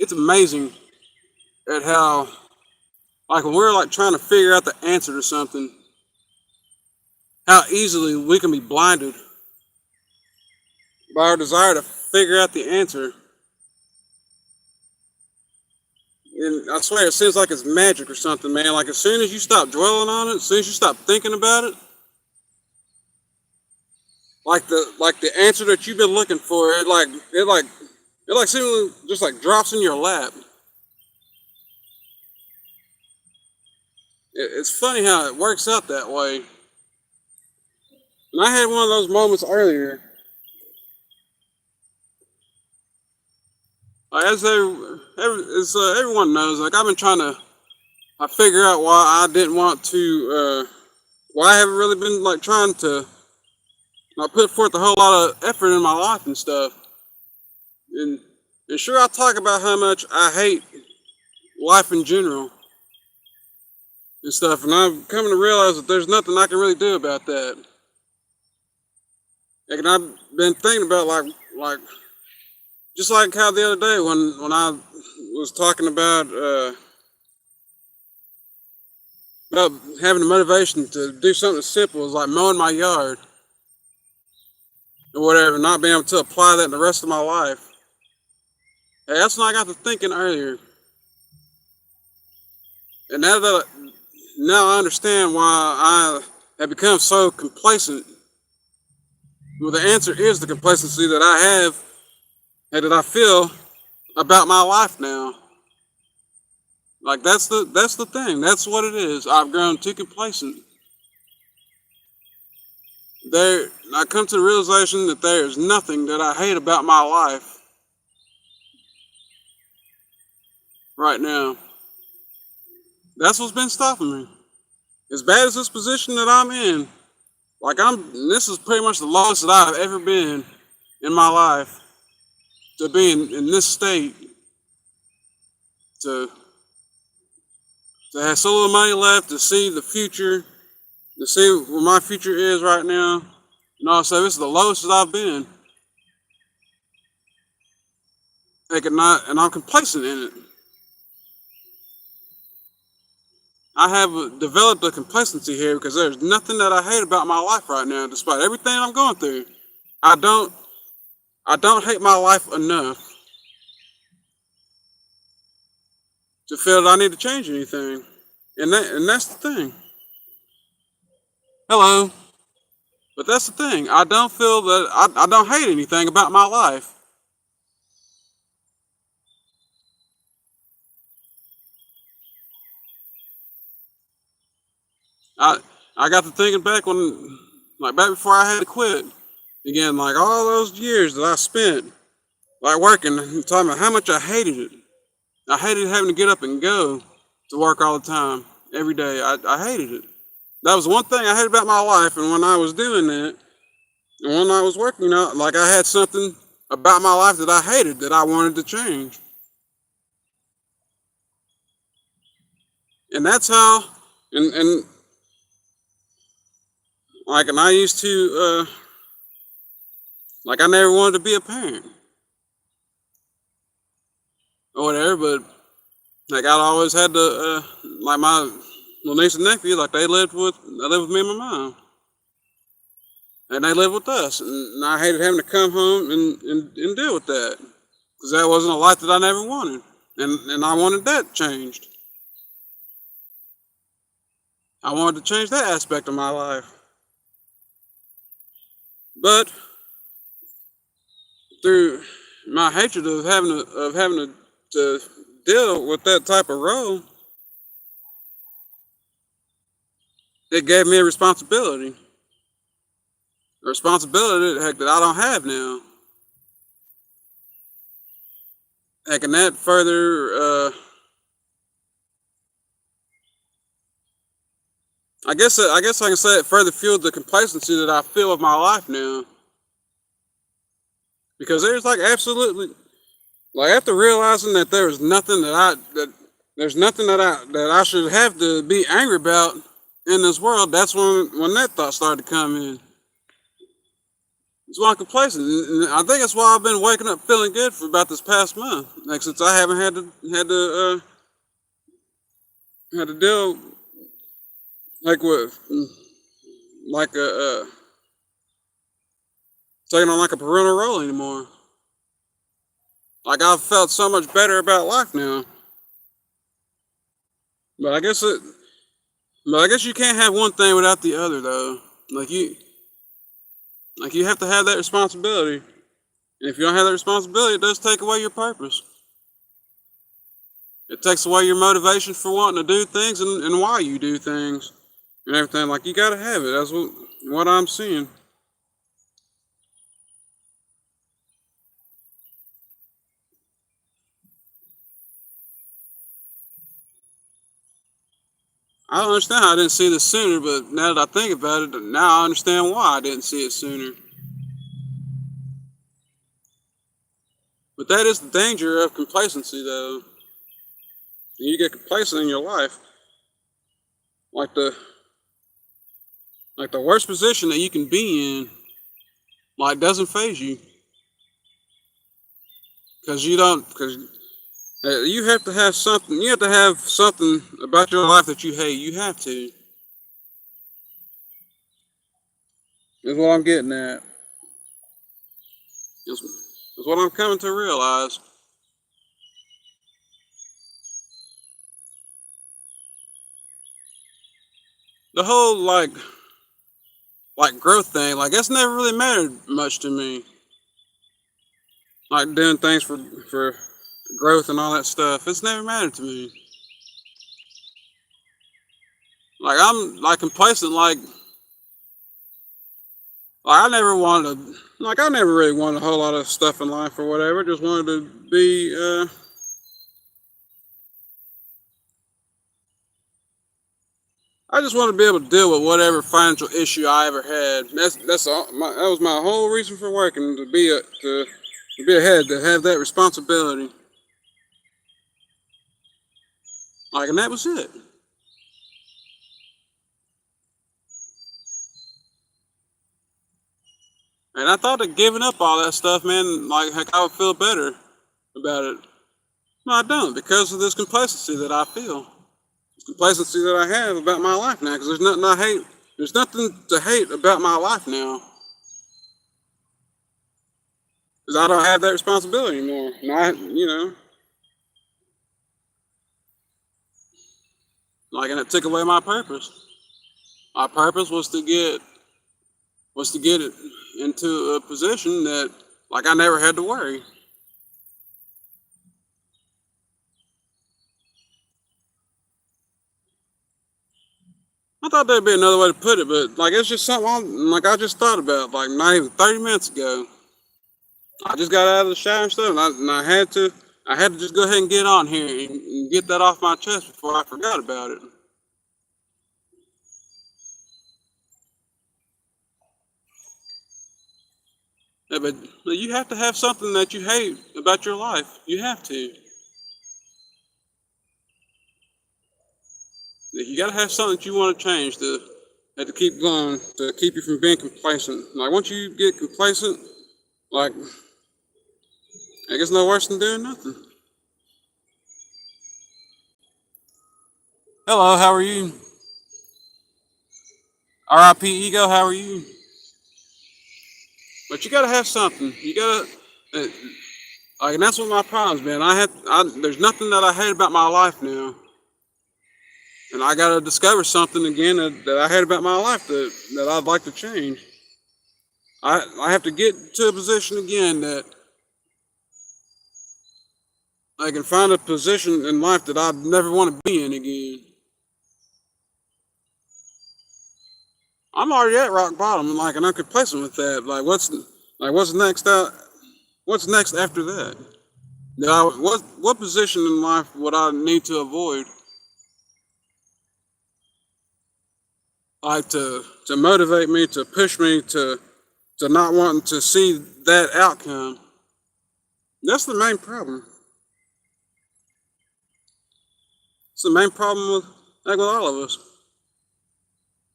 it's amazing at how, like, when we're like trying to figure out the answer to something, how easily we can be blinded by our desire to figure out the answer. And I swear, it seems like it's magic or something, man. Like, as soon as you stop dwelling on it, as soon as you stop thinking about it, like the answer that you've been looking for, it seemingly just like drops in your lap. It's funny how it works out that way. And I had one of those moments earlier. Like, everyone knows, like, I've been trying to figure out why I didn't want to, why I haven't really been like trying to like put forth a whole lot of effort in my life and stuff. And sure, I talk about how much I hate life in general and stuff, and I'm coming to realize that there's nothing I can really do about that. Like, and I've been thinking about like just like how the other day when I was talking about having the motivation to do something as simple as like mowing my yard or whatever, not being able to apply that in the rest of my life. Hey, that's when I got to thinking earlier. And now I understand why I have become so complacent. Well, the answer is the complacency that I have and that I feel about my life now. Like, that's the thing. That's what it is. I've grown too complacent. I come to the realization that there is nothing that I hate about my life right now. That's what's been stopping me. As bad as this position that I'm in, like, this is pretty much the lowest that I've ever been in my life. To be in this state, to have so little money left, to see the future, to see where my future is right now. And also, this is the lowest that I've been. And I'm complacent in it. I have developed a complacency here because there's nothing that I hate about my life right now, despite everything I'm going through. I don't hate my life enough to feel that I need to change anything. And that's the thing. Hello. But that's the thing. I don't feel that I don't hate anything about my life. I got to thinking back back before I had to quit. Again, like all those years that I spent like working, and talking about how much I hated it. I hated having to get up and go to work all the time, every day. I hated it. That was one thing I hated about my life, and when I was doing that, and when I was working, like I had something about my life that I hated that I wanted to change. And that's how, and like, and I used to, like, I never wanted to be a parent or whatever, but like I always had to, like my little niece and nephew, like they lived with me and my mom, and they lived with us, and I hated having to come home and deal with that because that wasn't a life that I never wanted, and I wanted that changed. I wanted to change that aspect of my life, but through my hatred of having to deal with that type of role, it gave me a responsibility heck, that I don't have now. Heck, and that further, I guess I can say it further fueled the complacency that I feel of my life now. Because there's like absolutely, like after realizing that there's nothing that I should have to be angry about in this world, that's when that thought started to come in. That's why I'm complacent. And I think that's why I've been waking up feeling good for about this past month. Like since I haven't had to deal like with like a taking on like a parental role anymore. Like I've felt so much better about life now. But I guess it. But I guess you can't have one thing without the other, though. Like you have to have that responsibility. And if you don't have that responsibility, it does take away your purpose. It takes away your motivation for wanting to do things and why you do things and everything. Like you gotta have it. That's what I'm seeing. I don't understand how I didn't see this sooner, but now that I think about it, now I understand why I didn't see it sooner. But that is the danger of complacency, though. When you get complacent in your life, like the worst position that you can be in, like doesn't phase you, because you have to have something. You have to have something about your life that you hate. You have to. Is what I'm getting at. Is what I'm coming to realize. The whole like growth thing, like that's never really mattered much to me. Like doing things for growth and all that stuff. It's never mattered to me. Like I'm like complacent. Like I never wanted to. Like I never really wanted a whole lot of stuff in life or whatever. Just wanted to be. I just wanted to be able to deal with whatever financial issue I ever had. That's all. That was my whole reason for working, to be ahead, to have that responsibility. Like, and that was it. And I thought that giving up all that stuff, man, like heck, I would feel better about it. No, I don't, because of this complacency that I feel. This complacency that I have about my life now, because there's nothing I hate. There's nothing to hate about my life now. Because I don't have that responsibility anymore. And it took away my purpose. My purpose was to get it into a position that, like, I never had to worry. I thought there'd be another way to put it, but like it's just something I just thought about, like not even 30 minutes ago. I just got out of the shower and stuff, and I had to just go ahead and get on here and get that off my chest before I forgot about it. Yeah, but you have to have something that you hate about your life. You have to. You got to have something that you want to change to keep going, to keep you from being complacent. Like once you get complacent, like I guess no worse than doing nothing. Hello, how are you? R.I.P. Ego, how are you? But you gotta have something. You gotta, and that's what my problem's been. There's nothing that I hate about my life now, and I gotta discover something again that I hate about my life that I'd like to change. I have to get to a position again that I can find a position in life that I'd never want to be in again. I'm already at rock bottom, and I'm complacent with that. What's next out? What's next after that? Now, what position in life would I need to avoid? Like to motivate me, to push me to not wanting to see that outcome. That's the main problem. It's the main problem with all of us.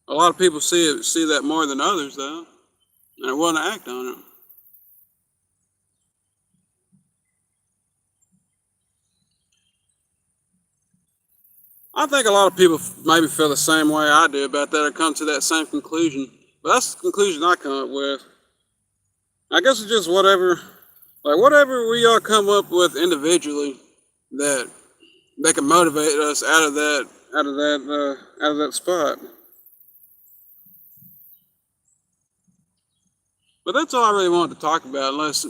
A lot of people see that more than others, though, and they want to act on it. I think a lot of people maybe feel the same way I do about that or come to that same conclusion. But that's the conclusion I come up with. I guess it's just whatever we all come up with individually that can motivate us out of that spot. But that's all I really wanted to talk about, unless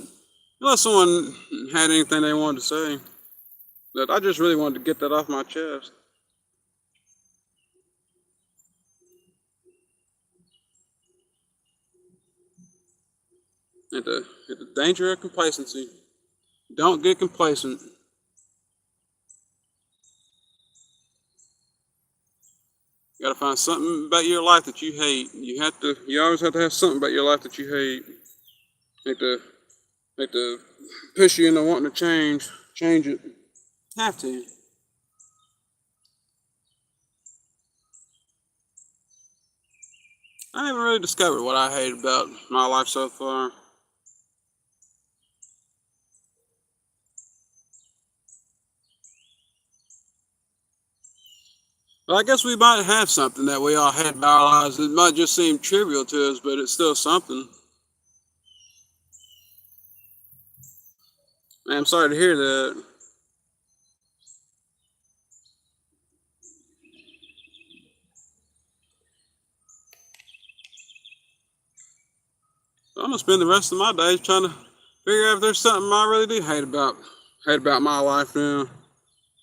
someone had anything they wanted to say. But I just really wanted to get that off my chest. At the danger of complacency. Don't get complacent. You gotta find something about your life that you hate. You always have to have something about your life that you hate. Make to push you into wanting to change it. Have to. I haven't really discovered what I hate about my life so far. But I guess we might have something that we all hate about our lives. It might just seem trivial to us, but it's still something. Man, I'm sorry to hear that. I'm gonna spend the rest of my days trying to figure out if there's something I really do hate about my life now.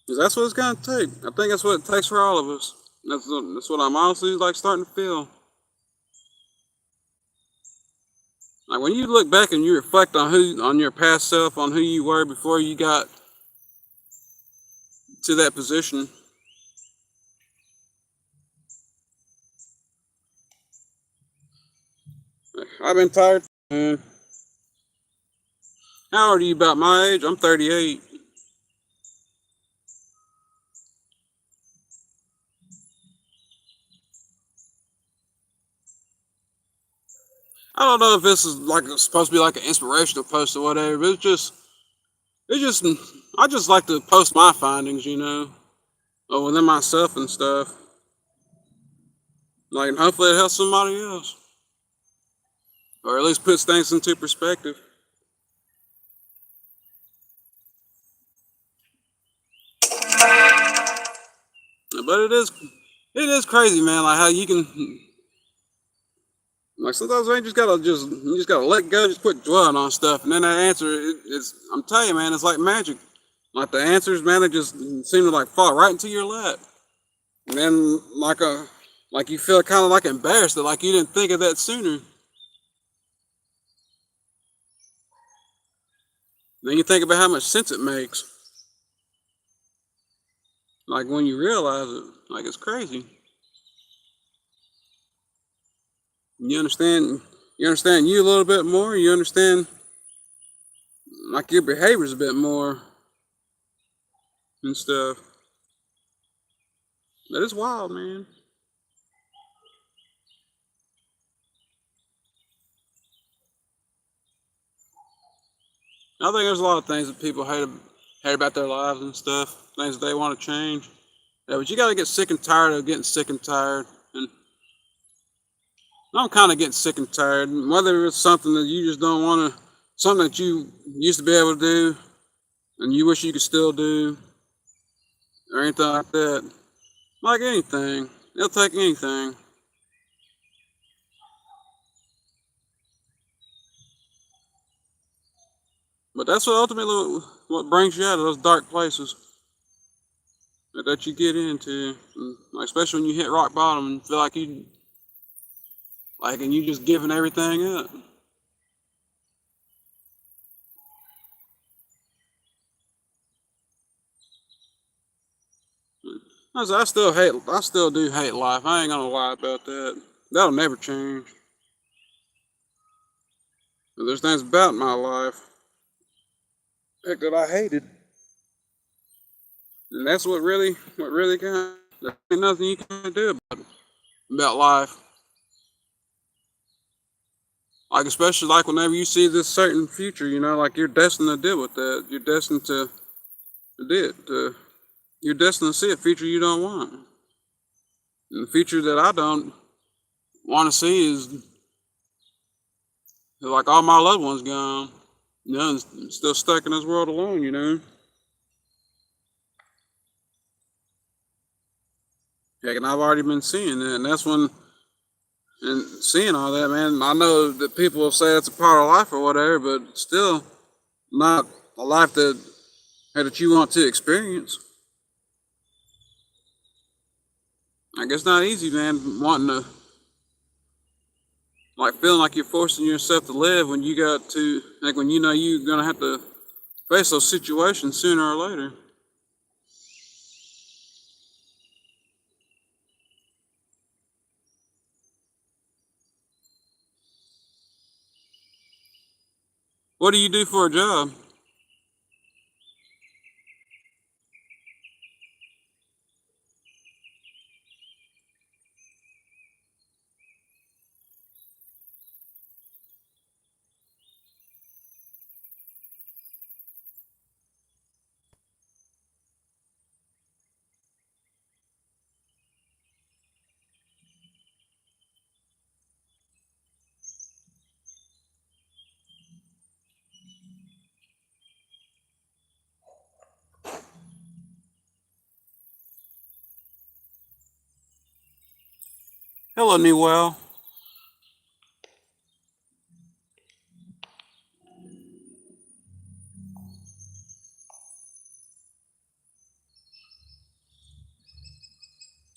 Because that's what it's gonna take. I think that's what it takes for all of us. That's what I'm honestly like starting to feel. Like when you look back and you reflect on your past self, on who you were before you got to that position. I've been tired, man. How old are you about my age? I'm 38. I don't know if this is like supposed to be like an inspirational post or whatever, but it's just, I just like to post my findings, or within myself and stuff. Like, and hopefully it helps somebody else, or at least puts things into perspective. But it is crazy, man. Like how you can, like sometimes you just gotta let go, just quit dwelling on stuff, and then that answer, it's, I'm telling you, man, it's like magic. Like the answers, man, they just seem to like fall right into your lap, and then like you feel kind of like embarrassed that like you didn't think of that sooner. Then you think about how much sense it makes. Like when you realize it, like it's crazy. You understand you a little bit more. You understand like your behaviors a bit more and stuff. That is wild, man. I think there's a lot of things that people hate about their lives and stuff, things that they want to change. Yeah, but you got to get sick and tired of getting sick and tired. And I'm kind of getting sick and tired. Whether it's something that you just don't want to, something that you used to be able to do and you wish you could still do, or anything like that. Like anything, it'll take anything. But that's what ultimately what brings you out of those dark places that you get into, and like especially when you hit rock bottom and feel like and you just giving everything up. I still do hate life. I ain't gonna lie about that. That'll never change. But there's things about my life, heck, that I hated, and that's what really got. There ain't nothing you can do about life. Like especially like whenever you see this certain future, like you're destined to deal with that. You're destined to you're destined to see a future you don't want. And the future that I don't want to see is like all my loved ones gone, and still stuck in this world alone. Heck, and I've already been seeing that, and that's when, and seeing all that, man, I know that people will say it's a part of life or whatever, but still not a life that you want to experience. Like, it's not easy, man, wanting to, like, feeling like you're forcing yourself to live when you got to, like, when you know you're gonna have to face those situations sooner or later. What do you do for a job? Hello, Newell.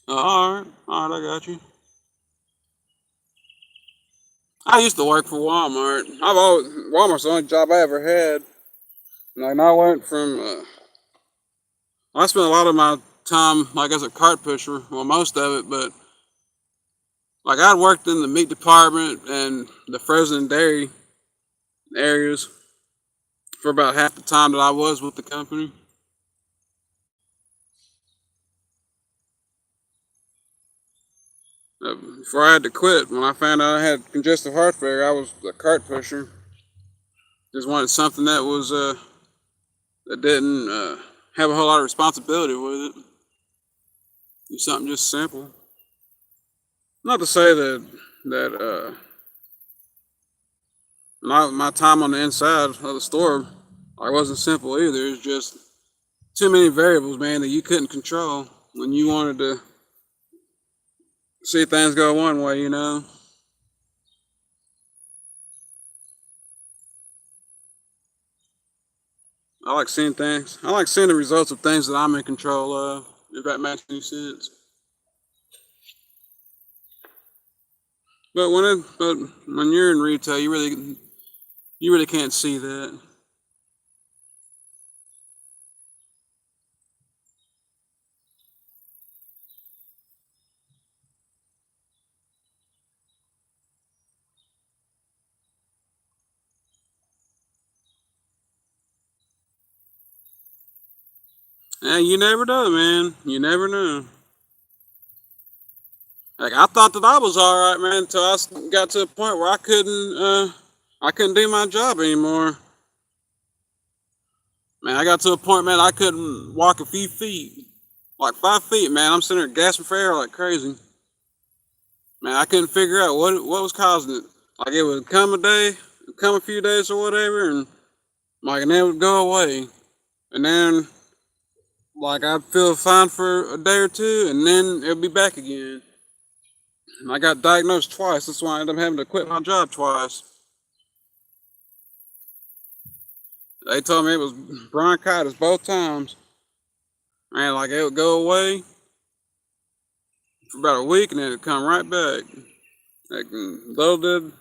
All right, I got you. I used to work for Walmart. Walmart's the only job I ever had. Like, I went from, I spent a lot of my time, like, as a cart pusher, well, most of it, but, like, I'd worked in the meat department and the frozen dairy areas for about half the time that I was with the company. Before I had to quit, when I found out I had congestive heart failure, I was a cart pusher. Just wanted something that didn't have a whole lot of responsibility with it. Do something just simple. Not to say that my time on the inside of the store, I wasn't simple either. It's just too many variables, man, that you couldn't control when you wanted to see things go one way. I like seeing things. I like seeing the results of things that I'm in control of, if that makes any sense. But when you're in retail, you really can't see that. And you never know, man. You never know. Like, I thought that I was all right, man, until I got to a point where I couldn't do my job anymore. Man, I got to a point, man, I couldn't walk a few feet, like 5 feet, man. I'm sitting there gasping for air like crazy. Man, I couldn't figure out what was causing it. Like, it would come a day, come a few days or whatever, and like, and then it would go away, and then like I'd feel fine for a day or two, and then it'd be back again. And I got diagnosed twice. That's why I ended up having to quit my job twice. They told me it was bronchitis both times. Man, like, it would go away for about a week, and then it'd come right back. Like, little did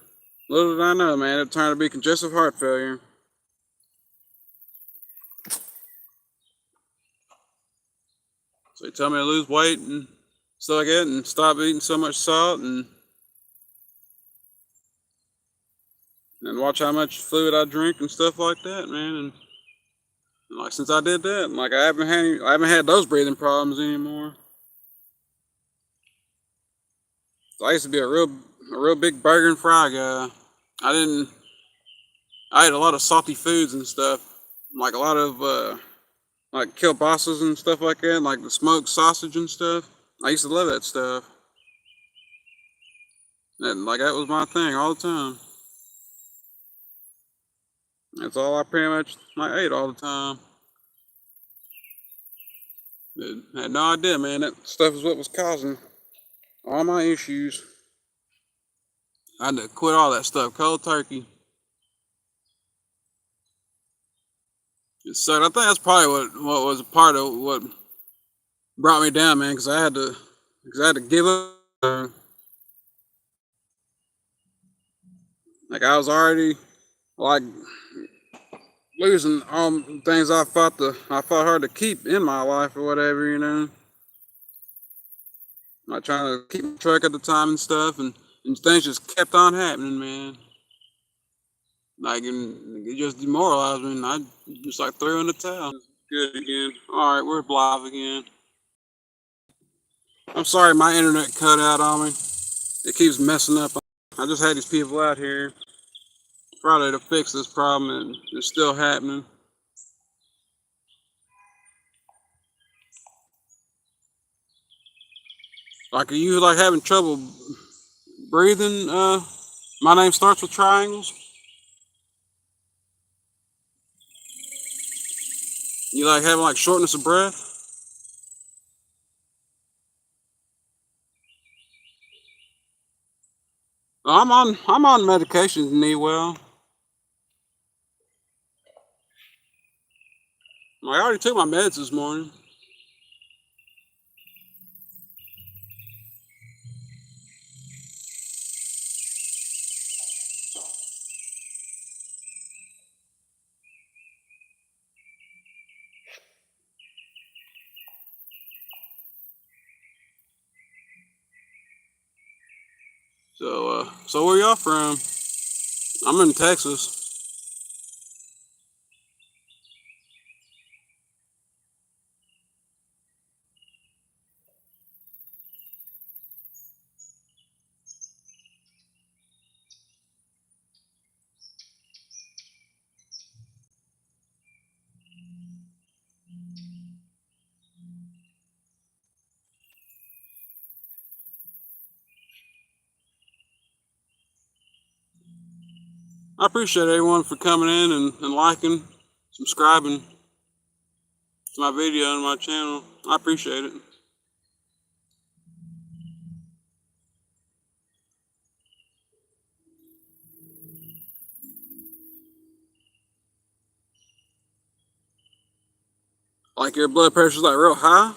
I know, man, it turned to be congestive heart failure. So they told me to lose weight and stuff like that, and stop eating so much salt, and watch how much fluid I drink and stuff like that, man. And like, since I did that, like, I haven't had those breathing problems anymore. So I used to be a real big burger and fry guy. I didn't. I ate a lot of salty foods and stuff, like a lot of like kielbasa's and stuff like that, like the smoked sausage and stuff. I used to love that stuff. And like that was my thing all the time. That's all I pretty much like ate all the time. But I had no idea, man. That stuff is what was causing all my issues. I had to quit all that stuff cold turkey. It sucked. I think that's probably what was a part of what brought me down, man, because I had to give up. Like I was already like losing all the things I fought hard to keep in my life or whatever, you know. Like trying to keep my truck at the time and stuff, and things just kept on happening, man. Like and it just demoralized me, and I just like threw in the towel. Good again. All right, we're live again. I'm sorry, my internet cut out on me. It keeps messing up. I just had these people out here Friday to fix this problem, and it's still happening. Like, are you like having trouble breathing? My name starts with triangles. You like having like shortness of breath? Well, I'm on medication to need well. I already took my meds this morning. So where y'all from? I'm in Texas. I appreciate everyone for coming in and liking, subscribing to my video and my channel. I appreciate it. Like your blood pressure's like real high.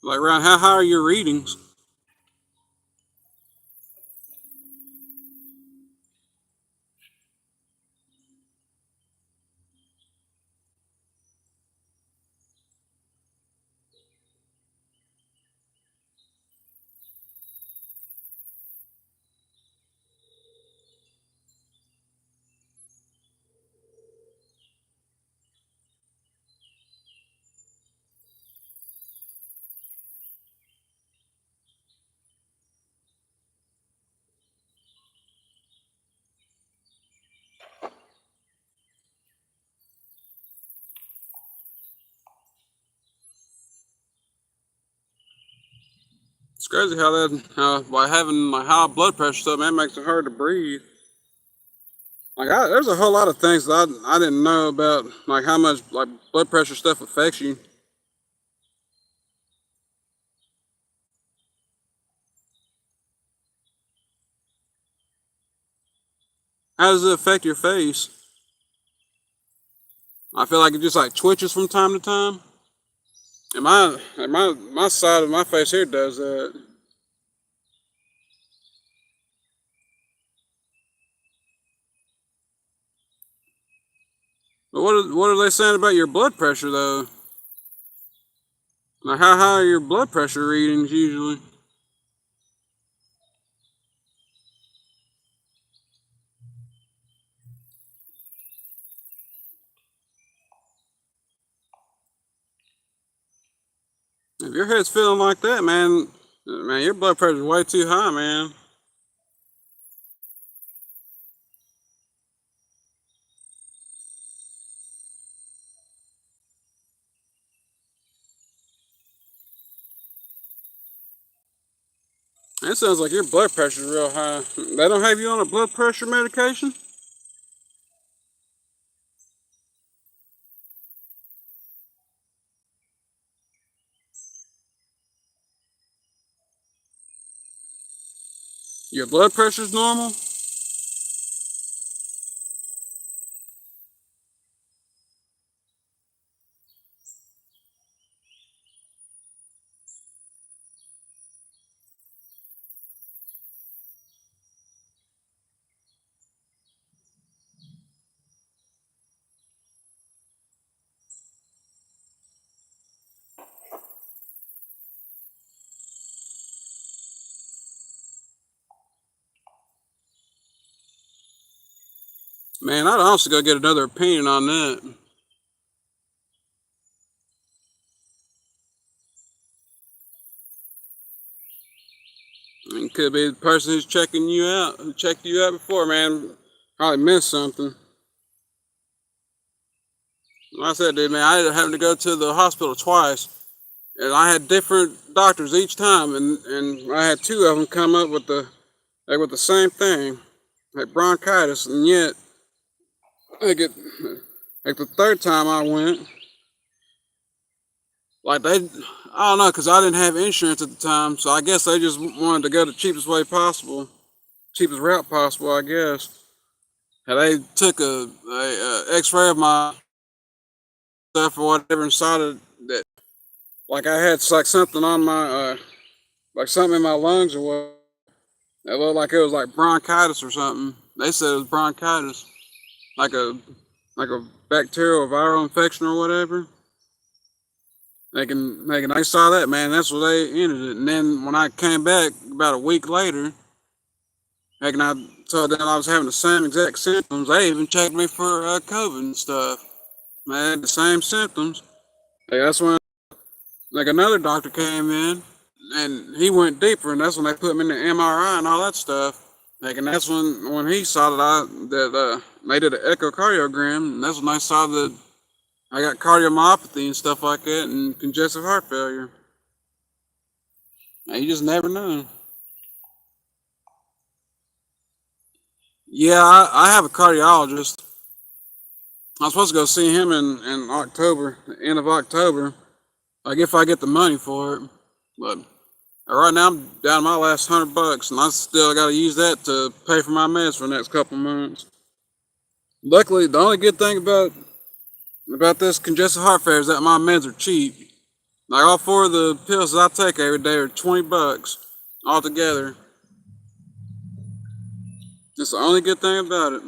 Like around how high are your readings? It's crazy how by having like high blood pressure stuff, man, makes it hard to breathe. There's a whole lot of things that I didn't know about, like how much like blood pressure stuff affects you. How does it affect your face? I feel like it just like twitches from time to time. And my side of my face here does that. But what are they saying about your blood pressure though? Like how high are your blood pressure readings usually? Have your head's feeling like that, man, your blood pressure's way too high, man. It sounds like your blood pressure's real high. They don't have you on a blood pressure medication? Your blood pressure's normal? Man, I'd honestly go get another opinion on that. I mean, could be the person who's checking you out, who checked you out before, man. Probably missed something. Like I said, dude, man, I ended up having to go to the hospital twice, and I had different doctors each time, and I had two of them come up with the same thing, like bronchitis, and yet, like it, like the third time I went, like I don't know, cause I didn't have insurance at the time, so I guess they just wanted to go the cheapest way possible, cheapest route possible, I guess. And they took a X-ray of my stuff or whatever inside of that. Like I had like something on my like something in my lungs or what. It looked like it was like bronchitis or something. They said it was bronchitis, like a like a bacterial or viral infection or whatever. They saw that, man. That's what they ended it. And then when I came back about a week later, I told them I was having the same exact symptoms. They even checked me for COVID and stuff. I had the same symptoms. Like that's when like another doctor came in and he went deeper, and that's when they put me in the MRI and all that stuff. Like, and that's when he saw that they did an echocardiogram, and that's when they saw that I got cardiomyopathy and stuff like that, and congestive heart failure. And you just never know. Yeah, I have a cardiologist. I'm supposed to go see him in October, the end of October. Like if I get the money for it, but right now I'm down to my last $100, and I still got to use that to pay for my meds for the next couple months. Luckily, the only good thing about this congestive heart failure is that my meds are cheap. Like all four of the pills that I take every day are $20 altogether. That's the only good thing about it.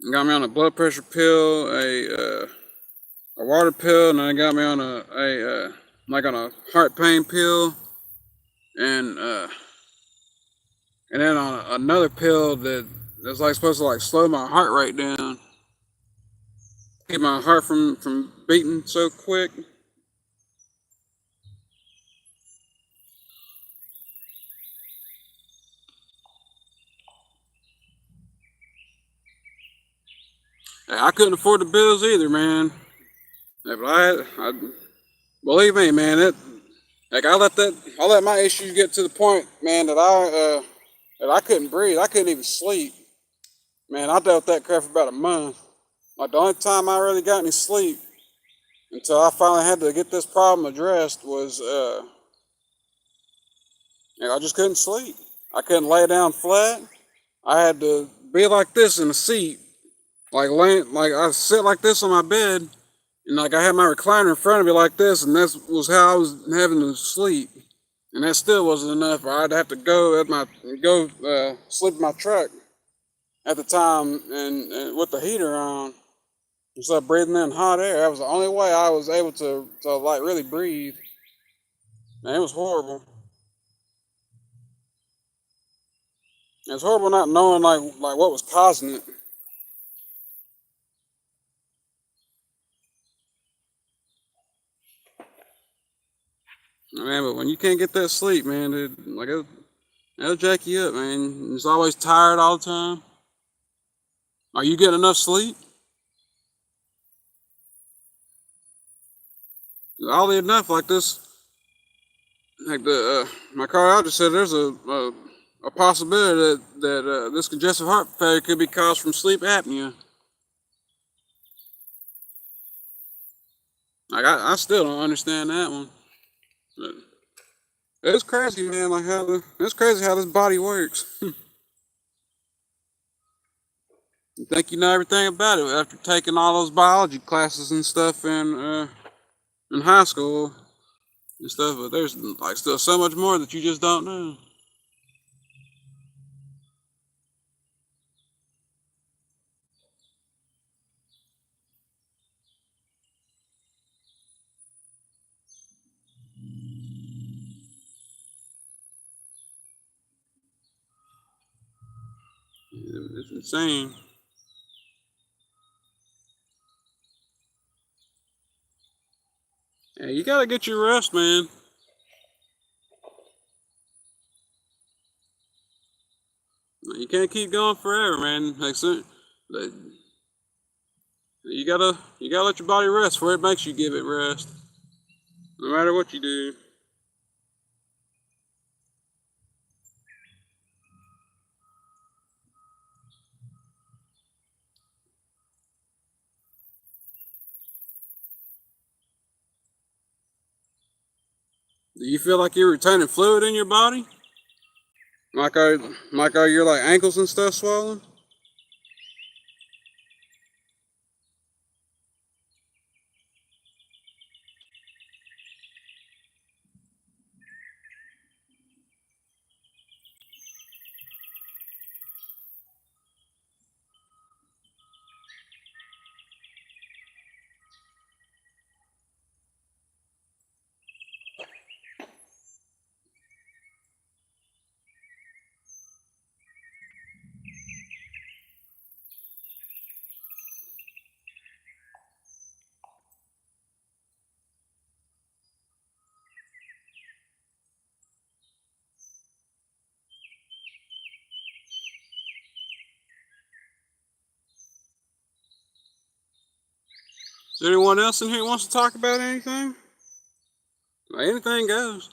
It got me on a blood pressure pill, a water pill, and then it got me on like on a heart pain pill, and and then on another pill that's like supposed to like slow my heart rate down, keep my heart from beating so quick. Hey, I couldn't afford the bills either, man. Yeah, but I believe me, man. Like I let my issues get to the point, man, that I couldn't breathe. I couldn't even sleep. Man, I dealt with that crap for about a month. Like the only time I really got any sleep until I finally had to get this problem addressed was I just couldn't sleep. I couldn't lay down flat. I had to be like this in a seat, like I sit like this on my bed, and like I had my recliner in front of me like this, and that was how I was having to sleep. And that still wasn't enough. I'd have to go sleep in my truck at the time, and with the heater on, and start breathing in hot air. That was the only way I was able to like really breathe. Man, it was horrible. It was horrible not knowing like what was causing it. Man, but when you can't get that sleep, man, dude, like it'll jack you up, man. You're always tired all the time. Are you getting enough sleep? Oddly enough, like this, like the my cardiologist said, there's a possibility that this congestive heart failure could be caused from sleep apnea. Like I still don't understand that one. But it's crazy, man. Like it's crazy how this body works. You think you know everything about it after taking all those biology classes and stuff in high school and stuff, but there's like still so much more that you just don't know. It's insane. Yeah, you gotta get your rest, man. You can't keep going forever, man. Like, you gotta let your body rest where it makes you give it rest, no matter what you do. Do you feel like you're retaining fluid in your body? Like are your like ankles and stuff swollen? Is there anyone else in here who wants to talk about anything? Like, anything goes.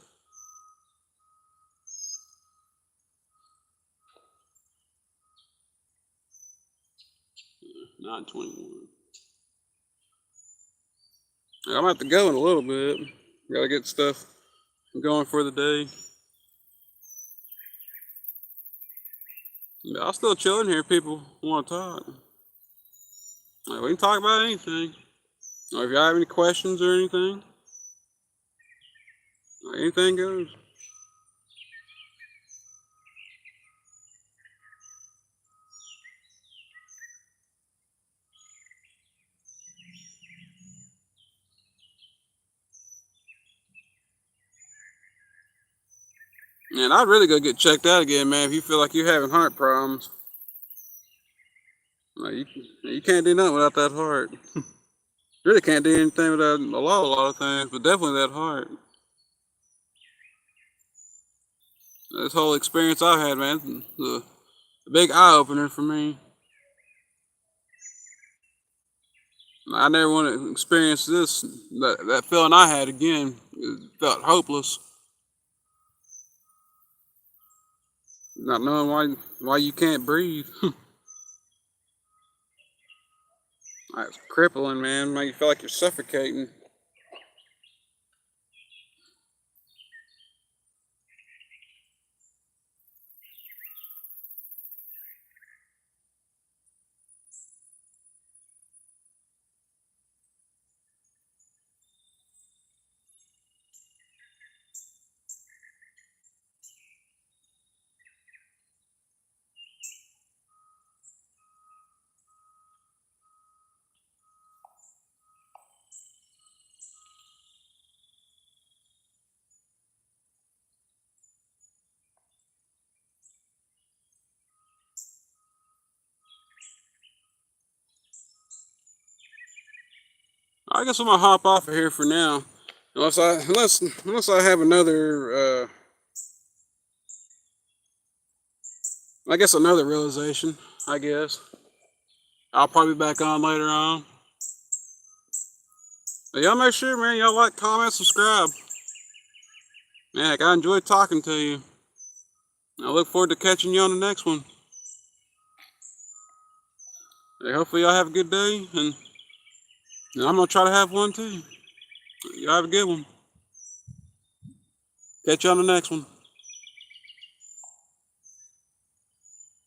9:21. I'm gonna have to go in a little bit. Gotta get stuff going for the day. But I'll still chill in here if people want to talk. Like, we can talk about anything. Or if y'all have any questions or anything, like, anything goes. Man, I'd really go get checked out again, man, if you feel like you're having heart problems. Like, you can't do nothing without that heart. Really can't do anything without a lot of things, but definitely that heart. This whole experience I've had, man, it's a big eye opener for me. I never want to experience that feeling I had again. It felt hopeless, not knowing why you can't breathe. It's crippling, man. Make you feel like you're suffocating. I guess I'm gonna hop off of here for now. Unless I have another I guess another realization, I guess. I'll probably be back on later on. But y'all make sure, man, y'all like, comment, subscribe. Man, I enjoyed talking to you. I look forward to catching you on the next one. Hey, hopefully y'all have a good day, and I'm gonna try to have one too. Y'all have a good one. Catch you on the next one.